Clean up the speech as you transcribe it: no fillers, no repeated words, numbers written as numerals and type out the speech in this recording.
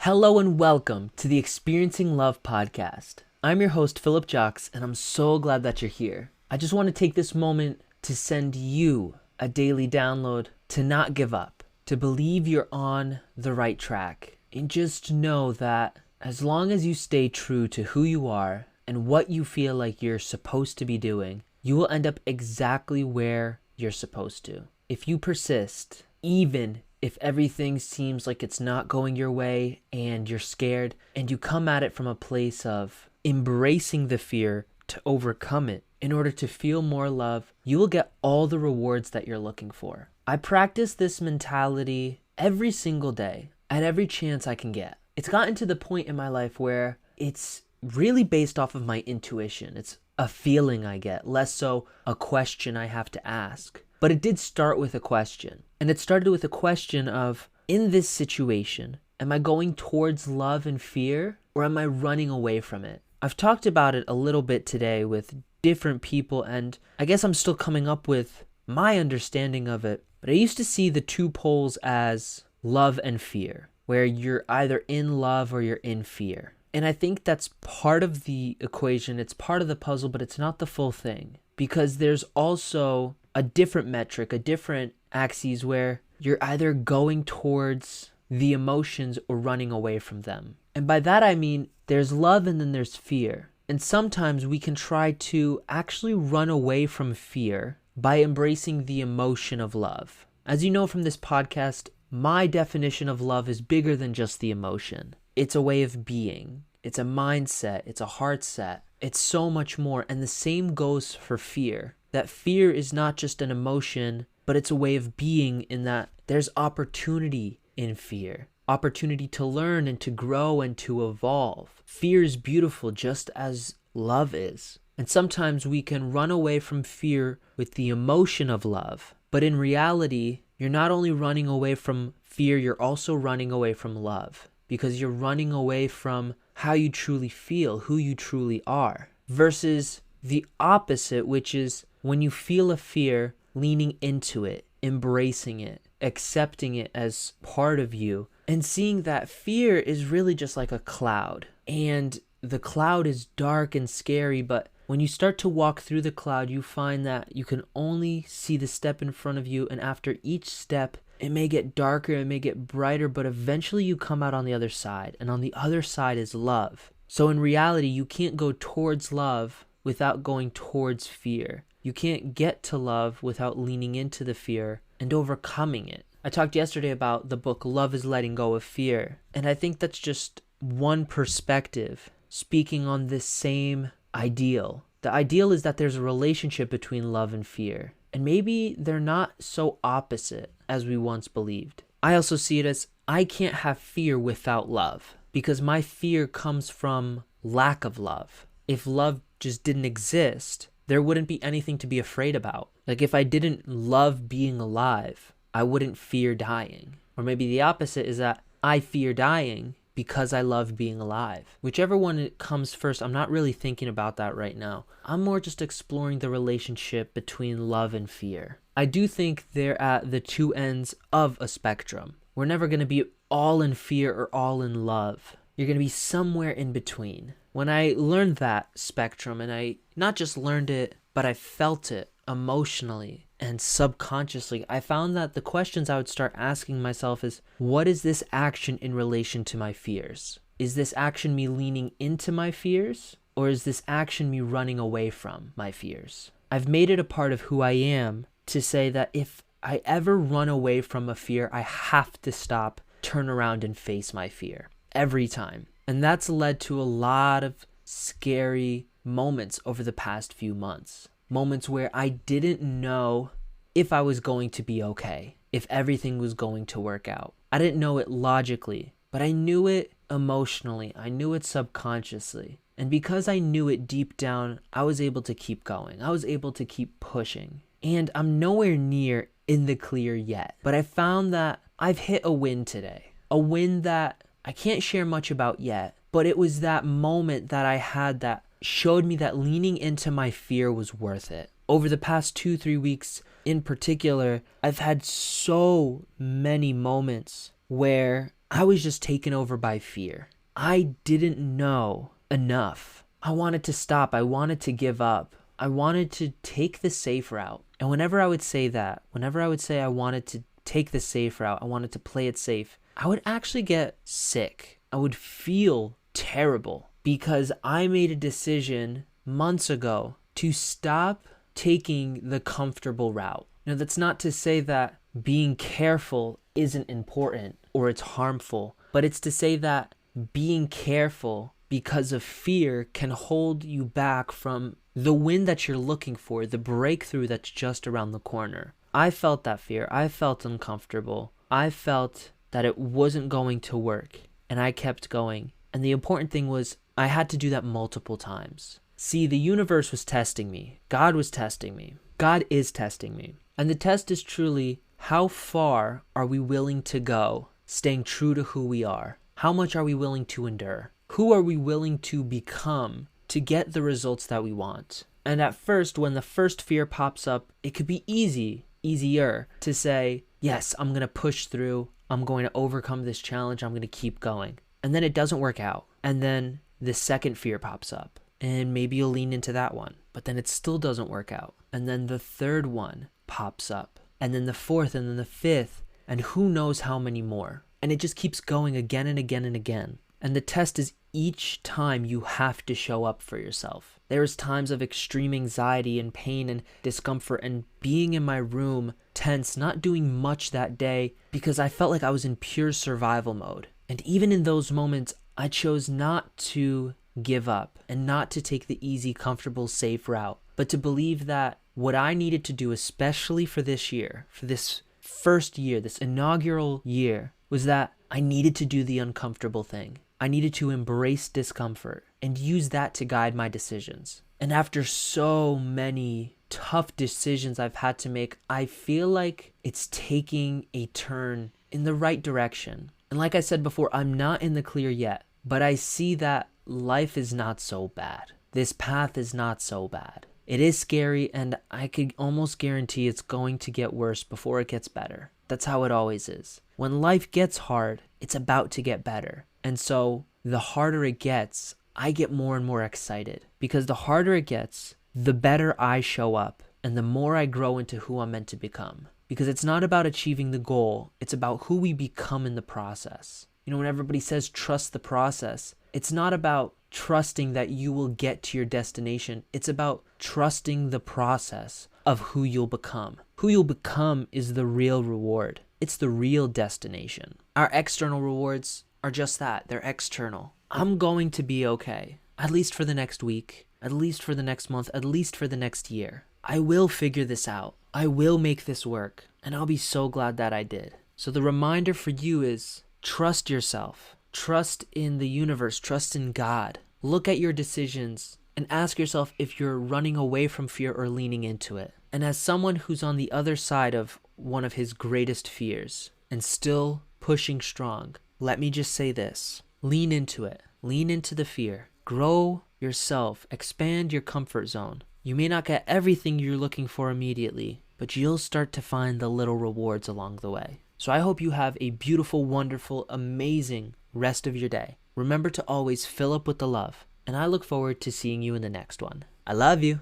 Hello and welcome to the Experiencing Love podcast. I'm your host, Philip Jocks, and I'm so glad that you're here. I just want to take this moment to send you a daily download to not give up, to believe you're on the right track, and just know that as long as you stay true to who you are and what you feel like you're supposed to be doing, you will end up exactly where you're supposed to. If you persist, even if everything seems like it's not going your way and you're scared, and you come at it from a place of embracing the fear to overcome it in order to feel more love, you will get all the rewards that you're looking for. I practice this mentality every single day at every chance I can get. It's gotten to the point in my life where it's really based off of my intuition. It's a feeling I get, less so a question I have to ask. But it did start with a question. And it started with a question of, in this situation, am I going towards love and fear, or am I running away from it? I've talked about it a little bit today with different people, and I guess I'm still coming up with my understanding of it. But I used to see the two poles as love and fear, where you're either in love or you're in fear. And I think that's part of the equation. It's part of the puzzle, but it's not the full thing. Because there's also a different metric, a different axis where you're either going towards the emotions or running away from them. And by that I mean there's love and then there's fear. And sometimes we can try to actually run away from fear by embracing the emotion of love. As you know from this podcast, my definition of love is bigger than just the emotion. It's a way of being. It's a mindset. It's a heart set. It's so much more. And the same goes for fear. That fear is not just an emotion, but it's a way of being, in that there's opportunity in fear. Opportunity to learn and to grow and to evolve. Fear is beautiful just as love is. And sometimes we can run away from fear with the emotion of love. But in reality, you're not only running away from fear, you're also running away from love. Because you're running away from how you truly feel, who you truly are. Versus the opposite, which is when you feel a fear, leaning into it, embracing it, accepting it as part of you, and seeing that fear is really just like a cloud. And the cloud is dark and scary, but when you start to walk through the cloud, you find that you can only see the step in front of you, and after each step, it may get darker, it may get brighter, but eventually you come out on the other side, and on the other side is love. So in reality, you can't go towards love without going towards fear. You can't get to love without leaning into the fear and overcoming it. I talked yesterday about the book Love is Letting Go of Fear, and I think that's just one perspective speaking on this same ideal. The ideal is that there's a relationship between love and fear, and maybe they're not so opposite as we once believed. I also see it as I can't have fear without love, because my fear comes from lack of love. If love just didn't exist, there wouldn't be anything to be afraid about. Like if I didn't love being alive, I wouldn't fear dying. Or maybe the opposite is that I fear dying because I love being alive. Whichever one comes first, I'm not really thinking about that right now. I'm more just exploring the relationship between love and fear. I do think they're at the two ends of a spectrum. We're never going to be all in fear or all in love. You're going to be somewhere in between. When I learned that spectrum, and I not just learned it, but I felt it emotionally and subconsciously, I found that the questions I would start asking myself is, what is this action in relation to my fears? Is this action me leaning into my fears? Or is this action me running away from my fears? I've made it a part of who I am to say that if I ever run away from a fear, I have to stop, turn around, and face my fear. Every time. And that's led to a lot of scary moments over the past few months. Moments where I didn't know if I was going to be okay, if everything was going to work out. I didn't know it logically, but I knew it emotionally. I knew it subconsciously. And because I knew it deep down, I was able to keep going. I was able to keep pushing. And I'm nowhere near in the clear yet. But I found that I've hit a win today. A win that I can't share much about yet, but it was that moment that I had that showed me that leaning into my fear was worth it. Over the past 2-3 weeks in particular, I've had so many moments where I was just taken over by fear. I didn't know enough. I wanted to stop. I wanted to give up. I wanted to take the safe route. And whenever I would say that, whenever I would say I wanted to take the safe route, I wanted to play it safe, I would actually get sick. I would feel terrible because I made a decision months ago to stop taking the comfortable route. Now, that's not to say that being careful isn't important or it's harmful, but it's to say that being careful because of fear can hold you back from the win that you're looking for, the breakthrough that's just around the corner. I felt that fear. I felt uncomfortable. I felt that it wasn't going to work, and I kept going. And the important thing was I had to do that multiple times. See, the universe was testing me. God was testing me. God is testing me. And the test is truly, how far are we willing to go, staying true to who we are? How much are we willing to endure? Who are we willing to become to get the results that we want? And at first, when the first fear pops up, it could be easier to say, yes, I'm going to push through. I'm going to overcome this challenge. I'm going to keep going. And then it doesn't work out. And then the second fear pops up. And maybe you'll lean into that one. But then it still doesn't work out. And then the third one pops up. And then the fourth, and then the fifth. And who knows how many more. And it just keeps going again and again and again. And the test is each time you have to show up for yourself. There's times of extreme anxiety and pain and discomfort and being in my room tense, not doing much that day because I felt like I was in pure survival mode. And even in those moments, I chose not to give up and not to take the easy, comfortable, safe route, but to believe that what I needed to do, especially for this year, for this first year, this inaugural year, was that I needed to do the uncomfortable thing. I needed to embrace discomfort and use that to guide my decisions. And after so many tough decisions I've had to make, I feel like it's taking a turn in the right direction. And like I said before, I'm not in the clear yet, but I see that life is not so bad. This path is not so bad. It is scary, and I could almost guarantee it's going to get worse before it gets better. That's how it always is. When life gets hard, it's about to get better. And so the harder it gets, I get more and more excited. Because the harder it gets, the better I show up and the more I grow into who I'm meant to become. Because it's not about achieving the goal, it's about who we become in the process. You know, when everybody says trust the process, it's not about trusting that you will get to your destination. It's about trusting the process of who you'll become. Who you'll become is the real reward. It's the real destination. Our external rewards are just that. They're external. I'm going to be okay, at least for the next week, at least for the next month, at least for the next year. I will figure this out. I will make this work, and I'll be so glad that I did. So the reminder for you is trust yourself. Trust in the universe. Trust in God. Look at your decisions and ask yourself if you're running away from fear or leaning into it. And as someone who's on the other side of one of his greatest fears and still pushing strong, let me just say this. Lean into it. Lean into the fear. Grow yourself. Expand your comfort zone. You may not get everything you're looking for immediately, but you'll start to find the little rewards along the way. So I hope you have a beautiful, wonderful, amazing rest of your day. Remember to always fill up with the love, and I look forward to seeing you in the next one. I love you.